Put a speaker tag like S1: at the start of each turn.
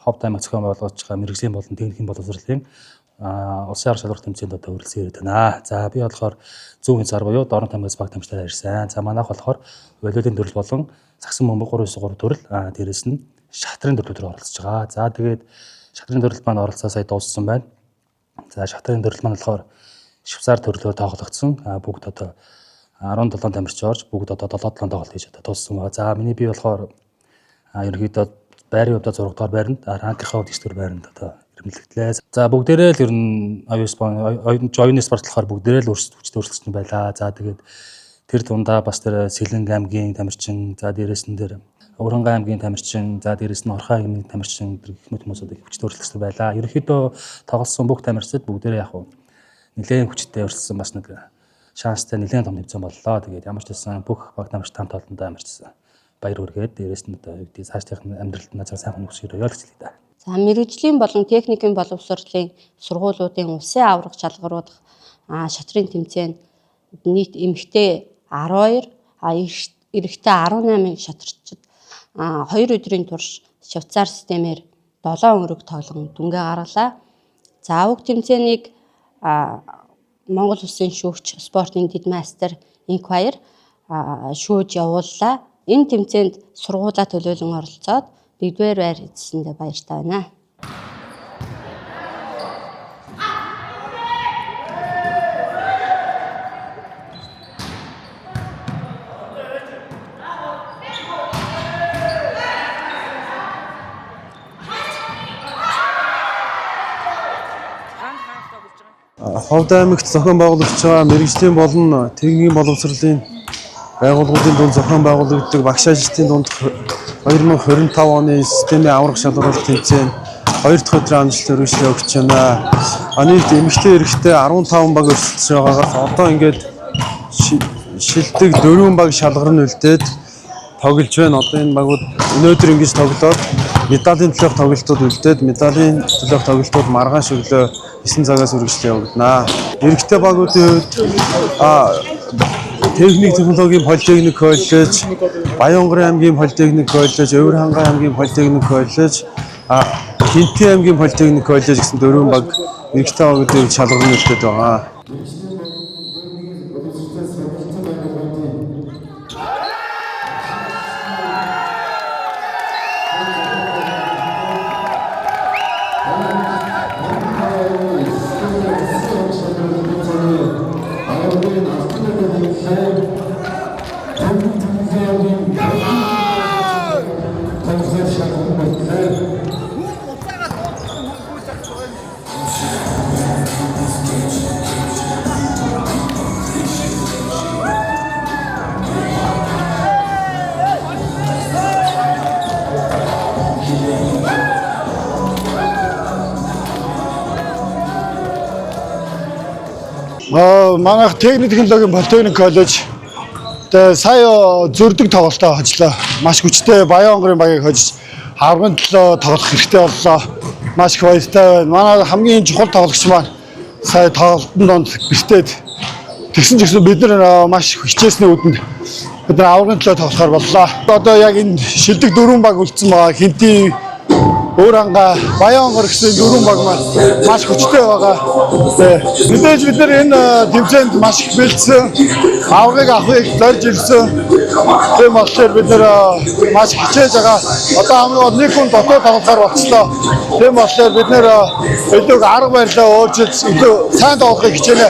S1: Ховд аймаг зохион байгуулагч байгаа мэрэгжлийн болон техникийн боловсролын улсын арга шалгуур тэмцээнд одоо хүрэлцэн ирээд байна. За би болохоор Зөв Хязгаар буюу Дорн тамгаас баг тамирчдаар ирсэн. За манайх болохоор волейболын төрөл болон Сагсан бөмбөг 393 төрөл дээрэс нь шатрын төрлөөр оролцож байгаа. За тэгээд шатрын төрөл маань оролцоо сая дууссан байна. За шатрын төрөл маань болохоор Швейцар төрлөөр тоглогдсон. Бүгд одоо 17 тамирч орж бүгд одоо 7-7 тоглолт хийж одоо дууссан байна. За миний би болохоор ерөнхийдөө байрын хувьд 6 дугаар байранд ранкийнхаа хувьд 9 дугаар байранд одоо ирмэлэгдлээ. За бүгдээрээ л ер нь оюуны спорт болохоор бүгдээрээ л хүчтэй өрсөлдсөн байлаа. За тэгээд тэр дундаа бас тэр Сэлэнг аймгийн тамирчин, за дээрэс нь тэр Өвөрхангай аймгийн тамирчин, за дээрэс нь Орхон аймгийн тамирчин гэх мэт хүмүүсүүд их хүчтэй өрсөлдсөн байлаа. Ерөнхийдөө тоглосон бүх тамирчид бүгдээрээ яг нэлээд хүчтэй өрсөлдсөн бас нэг шанстай нэлээд том тэмцээн боллоо. Тэгээд ямар ч байсан бүх баг тамирчид хамт олондоо амарчсан. Баяр хүргээд дээрэс нь одоо үүдий цаашдын амьдралд назар сайхан өгсөөрөө ялцлээ да.
S2: За мэрэгжлийн болон техникийн боловсролын сургуулиудын улсын аварга шалгаруулах шатрын тэмцээнд нийт эмэгтэй 12, эрэгтэй 18 шатрчид 2 өдрийн турш Швейцар системээр 7 өрөг тоглон дүнгээ гаргалаа. За уг тэмцээнийг Монгол Улсын шүүгч спортын дэд майстер Инквайр шүүж явууллаа. Энэ тэмцээнд сургуулаа төлөөлөн оролцоод нэгдүгээр байр эзэсэндээ баяртай байна.
S3: Ховд аймагт зохион байгуулагч байгаа мэрэгжлийн болон техникийн боловсролын байгууллагуудын дунд зохион байгуулагддаг багш ажилтны дунд 2025 оны системийн аварга шалгаруулалт тэмцээн 2 дахь өдрийн амжилт өргөжлөө өгч байна. Нийт эмэгтэй эрэгтэй 15 баг өрсөлдөж байгаагаас одоо ингээд шилдэг 4 баг шалгар нь үлдээд тоглож байна. Одоо энэ багууд өнөөдөр ингэж тоглоод медалийн төлөөх тоглолтууд үлдээд медалийн төлөөх тоглолтууд маргааш өглөө 9 цагаас үргэлжлэн явагдана. Эрэгтэй багуудын хувьд техник технологийн политехник коллеж, Баянгарын аймгийн политехник коллеж, Өвөрхангай аймгийн политехник коллеж, Хинтэн аймгийн политехник коллеж гэсэн 4 баг эрэгтэй багуудын шалгар нь үлдээд байгаа.
S4: Манайх техник технологийн политехник коллеж сая зөрдөг тоглолтоо хожлоо. Маш хүчтэй Баянгарын багийг хожиж аврагын төлөө тоглох хэрэгтэй боллоо. Маш их баяртай байна. Манай хамгийн чухал тоглогч маань сая тоглолтын донд бэртээд тэгсэн ч гэсэн бид нар маш хичээсний үдэнд бид нар аврагын төлөө тоглохоор боллоо. Одоо яг энэ шилдэг 4 баг үлдсэн байгаа. Хинтэн, Өвөрхангай, Баянгар гэсэн 4 баг маань маш хүчтэй байгаа. Мэдээж бид нар энэ тэмцээнд маш их бэлдсэн. Аврагыг авахыг зорж ирсэн. Тийм болохоор бид нар маш хичээж байгаа. Одоо хамгийн нэг хүн дотоод тоглохоор болцлоо. Тийм болохоор бид нар илүү арга барилаа өөрчилж илүү сайн тоглохыг хичээнэ.